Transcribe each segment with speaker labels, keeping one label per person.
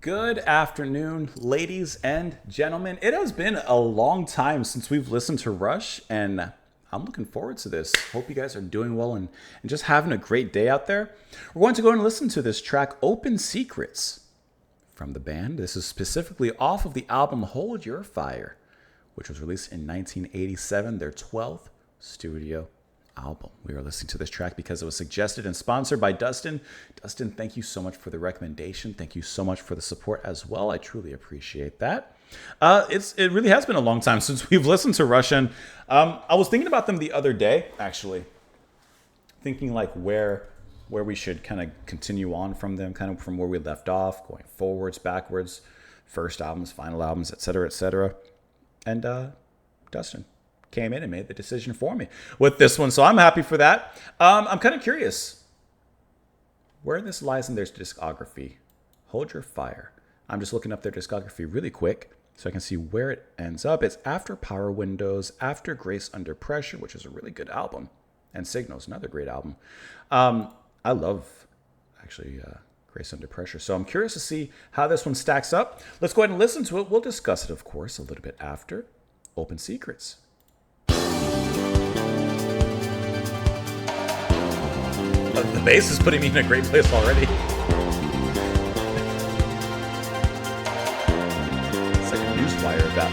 Speaker 1: Good afternoon, ladies and gentlemen. It has been a long time since we've listened to Rush, and I'm looking forward to this. Hope you guys are doing well and just having a great day out there. We're going to go and listen to this track, Open Secrets, from the band. This is specifically off of the album Hold Your Fire, which was released in 1987, their 12th studio album. We are listening to this track because it was suggested and sponsored by Dustin. Dustin, thank you so much for the recommendation. Thank you so much for the support as well. I truly appreciate that. It really has been a long time since we've listened to Rush. And I was thinking about them the other day, actually, thinking like where we should kind of continue on from them, kind of from where we left off, going forwards, backwards, first albums, final albums, etc., etc. And Dustin came in and made the decision for me with this one. So I'm happy for that. I'm kind of curious where this lies in their discography. Hold Your Fire. I'm just looking up their discography really quick so I can see where it ends up. It's after Power Windows, after Grace Under Pressure, which is a really good album, and Signals, another great album. I love, actually, Grace Under Pressure. So I'm curious to see how this one stacks up. Let's go ahead and listen to it. We'll discuss it, of course, a little bit after Open Secrets. The bass is putting me in a great place already. It's like a newsflyer about.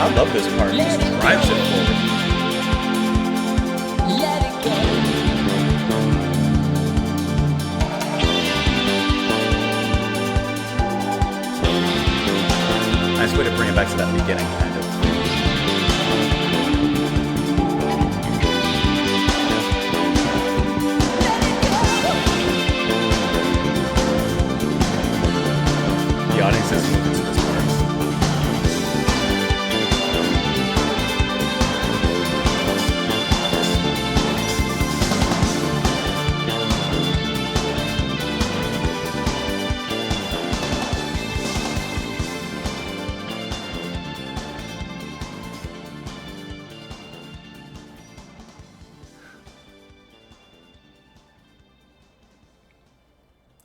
Speaker 1: I love this part. It just drives it forward.
Speaker 2: Let it go.
Speaker 1: Nice way to bring it back to that beginning, kind of. The audience is moving to this part.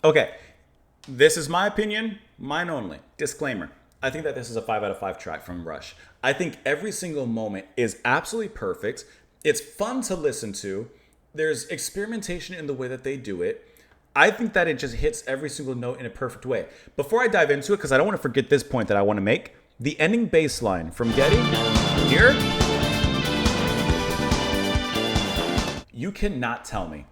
Speaker 1: Okay, this is my opinion, mine only. Disclaimer. I think that this is a 5 out of 5 track from Rush. I think every single moment is absolutely perfect. It's fun to listen to. There's experimentation in the way that they do it. I think that it just hits every single note in a perfect way. Before I dive into it, because I don't want to forget this point that I want to make, the ending bass line from Getty here, you cannot tell me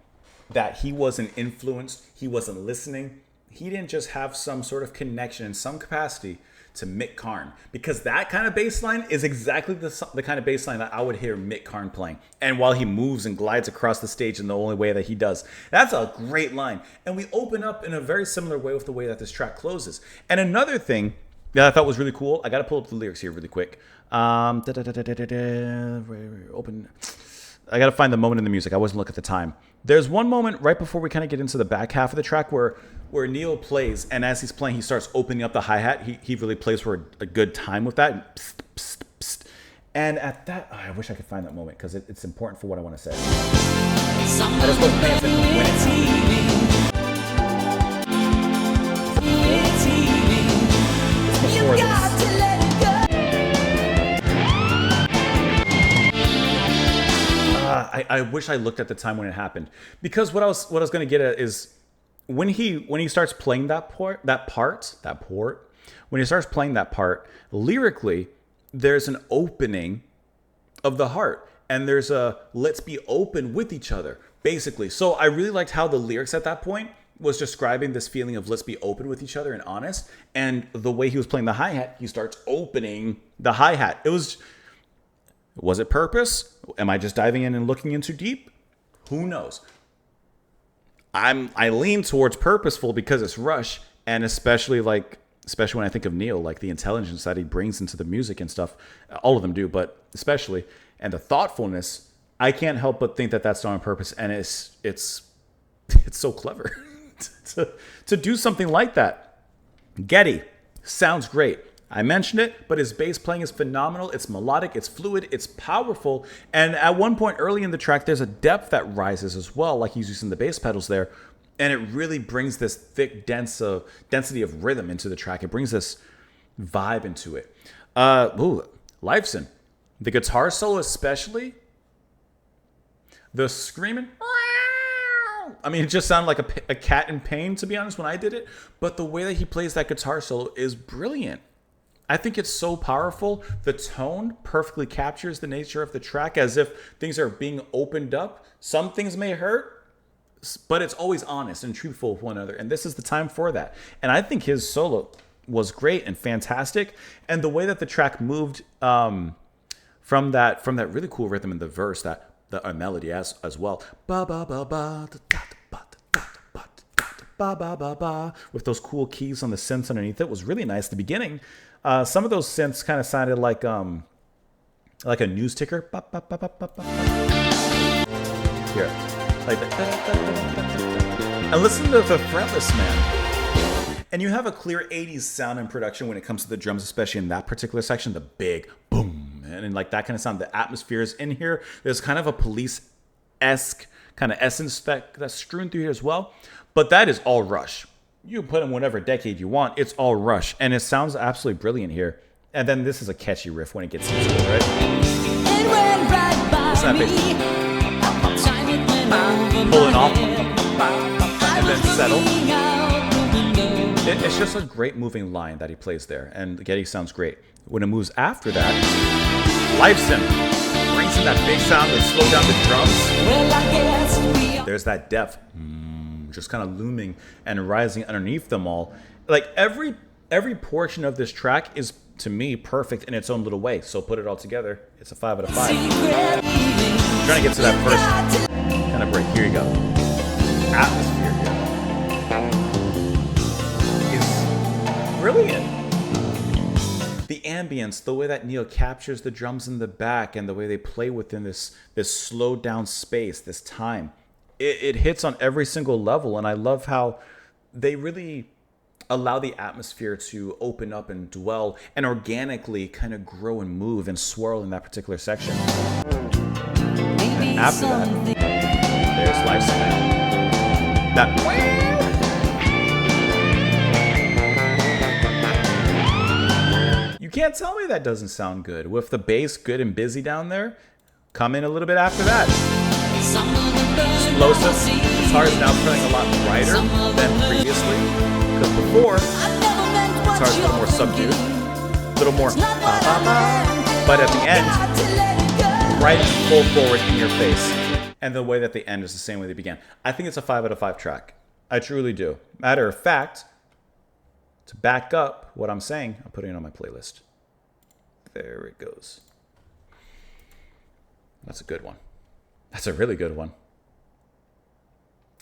Speaker 1: that he wasn't influenced, he wasn't listening, he didn't just have some sort of connection in some capacity to Mick Karn, because that kind of bass line is exactly the kind of bass line that I would hear Mick Karn playing. And while he moves and glides across the stage in the only way that he does, that's a great line. And we open up in a very similar way with the way that this track closes. And another thing that I thought was really cool, I got to pull up the lyrics here really quick. Open. I got to find the moment in the music. I wasn't looking at the time. There's one moment right before we kind of get into the back half of the track where Neil plays, and as he's playing, he starts opening up the hi-hat. He really plays for a good time with that. Psst, psst, psst. And at that, I wish I could find that moment because it's important for what I want to say. I just wasn't paying attention when it's before this. I wish I looked at the time when it happened, because what I was going to get at is when he starts playing that part, when he starts playing that part lyrically, there's an opening of the heart, and there's a let's be open with each other, basically. So I really liked how the lyrics at that point was describing this feeling of let's be open with each other and honest, and the way he was playing the hi-hat, he starts opening the hi-hat. Was it purpose? Am I just diving in and looking in too deep? Who knows? I lean towards purposeful because it's Rush, and especially when I think of Neil, like the intelligence that he brings into the music and stuff. All of them do, but especially, and the thoughtfulness. I can't help but think that that's done on purpose, and it's so clever to do something like that. Getty sounds great. I mentioned it, but his bass playing is phenomenal. It's melodic, it's fluid, it's powerful. And at one point early in the track, there's a depth that rises as well, like he's using the bass pedals there. And it really brings this thick density of rhythm into the track. It brings this vibe into it. Lifeson. The guitar solo especially. The screaming. I mean, it just sounded like a cat in pain, to be honest, when I did it. But the way that he plays that guitar solo is brilliant. I think it's so powerful. The tone perfectly captures the nature of the track, as if things are being opened up. Some things may hurt, but it's always honest and truthful with one another. And this is the time for that. And I think his solo was great and fantastic. And the way that the track moved from that really cool rhythm in the verse, the melody as well. Ba ba ba ba da da ba da ba ba ba ba ba, with those cool keys on the synths underneath it was really nice at the beginning. Some of those synths kind of sounded like a news ticker. Ba, ba, ba, ba, ba, ba. Here, like that. And listen to the fretless, man. And you have a clear 80s sound and production when it comes to the drums, especially in that particular section. The big boom and like that kind of sound. The atmosphere is in here. There's kind of a Police-esque kind of essence that's strewn through here as well. But that is all Rush. You put in whatever decade you want, it's all Rush. And it sounds absolutely brilliant here. And then this is a catchy riff when it gets into it, right?
Speaker 2: It went right by me.
Speaker 1: Pulling off and then settle. It's just a great moving line that he plays there. And Getty sounds great. When it moves after that, life's in, brings in that big sound to slow down the drums.
Speaker 2: Well, I guess we are.
Speaker 1: There's that depth, just kind of looming and rising underneath them all. Like every portion of this track is, to me, perfect in its own little way. So put it all together, it's a 5 out of 5.
Speaker 2: Secret feelings.
Speaker 1: Trying to get to that first kind of break. Here you go. Atmosphere here is brilliant. The ambience, the way that Neil captures the drums in the back, and the way they play within this slowed down space, this time, it hits on every single level. And I love how they really allow the atmosphere to open up and dwell and organically kind of grow and move and swirl in that particular section.
Speaker 2: Maybe
Speaker 1: After that,
Speaker 2: something.
Speaker 1: there's lifespan. That you can't tell me that doesn't sound good. With the bass good and busy down there, come in a little bit after that. Explosive. The guitar is now playing a lot brighter than previously. Because before, the guitar is a little more subdued, a little more ba-ba-ba. But at the end, right full forward in your face. And the way that they end is the same way they began. I think it's a 5 out of 5 track. I truly do. Matter of fact, to back up what I'm saying, I'm putting it on my playlist. There it goes. That's a good one. That's a really good one.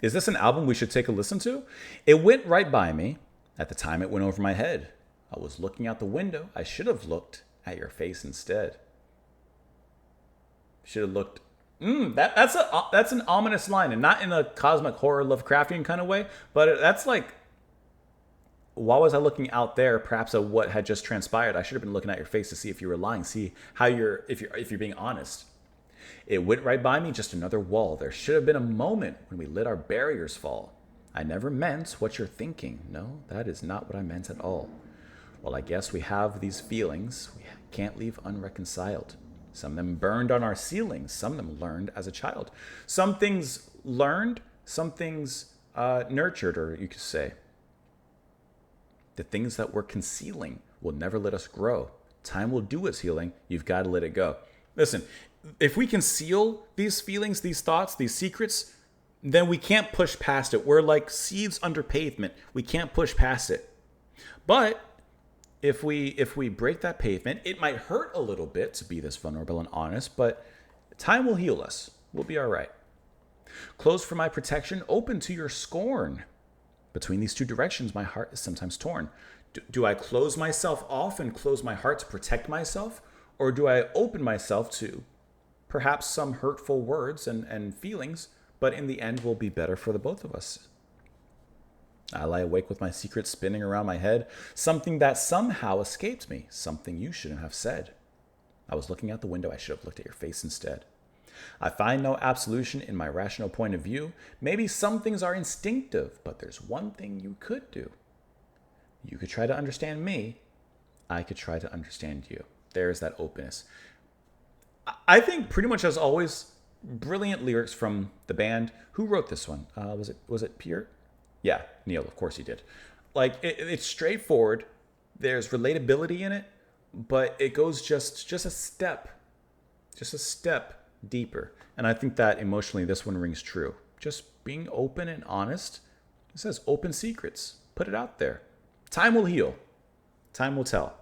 Speaker 1: Is this an album we should take a listen to? It went right by me. At the time, it went over my head. I was looking out the window. I should have looked at your face instead. Should have looked. That's an ominous line, and not in a cosmic horror Lovecraftian kind of way, but that's like, why was I looking out there, perhaps at what had just transpired? I should have been looking at your face to see if you were lying, see how if you're being honest. It went right by me, just another wall. There should have been a moment when we let our barriers fall. I never meant what you're thinking. No, that is not what I meant at all. Well, I guess we have these feelings we can't leave unreconciled. Some of them burned on our ceilings. Some of them learned as a child. Some things learned, some things nurtured, or you could say. The things that we're concealing will never let us grow. Time will do its healing. You've got to let it go. Listen, if we conceal these feelings, these thoughts, these secrets, then we can't push past it. We're like seeds under pavement. We can't push past it. But if we break that pavement, it might hurt a little bit to be this vulnerable and honest, but time will heal us. We'll be all right. Closed for my protection, open to your scorn. Between these two directions, my heart is sometimes torn. Do I close myself off and close my heart to protect myself? Or do I open myself to perhaps some hurtful words and feelings, but in the end will be better for the both of us? I lie awake with my secrets spinning around my head, something that somehow escaped me, something you shouldn't have said. I was looking out the window, I should have looked at your face instead. I find no absolution in my rational point of view. Maybe some things are instinctive, but there's one thing you could do. You could try to understand me. I could try to understand you. There's that openness. I think pretty much as always, brilliant lyrics from the band. Who wrote this one? Was it Pierre? Yeah, Neil, of course he did. Like, it's straightforward. There's relatability in it, but it goes just a step deeper. And I think that emotionally this one rings true. Just being open and honest. It says open secrets. Put it out there. Time will heal. Time will tell.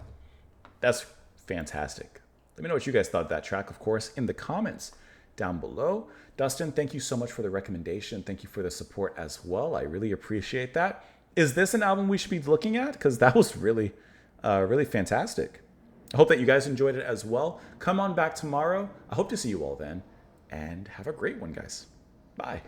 Speaker 1: That's fantastic. Let me know what you guys thought of that track, of course, in the comments down below. Dustin, thank you so much for the recommendation. Thank you for the support as well. I really appreciate that. Is this an album we should be looking at? Because that was really fantastic. I hope that you guys enjoyed it as well. Come on back tomorrow. I hope to see you all then. And have a great one, guys. Bye.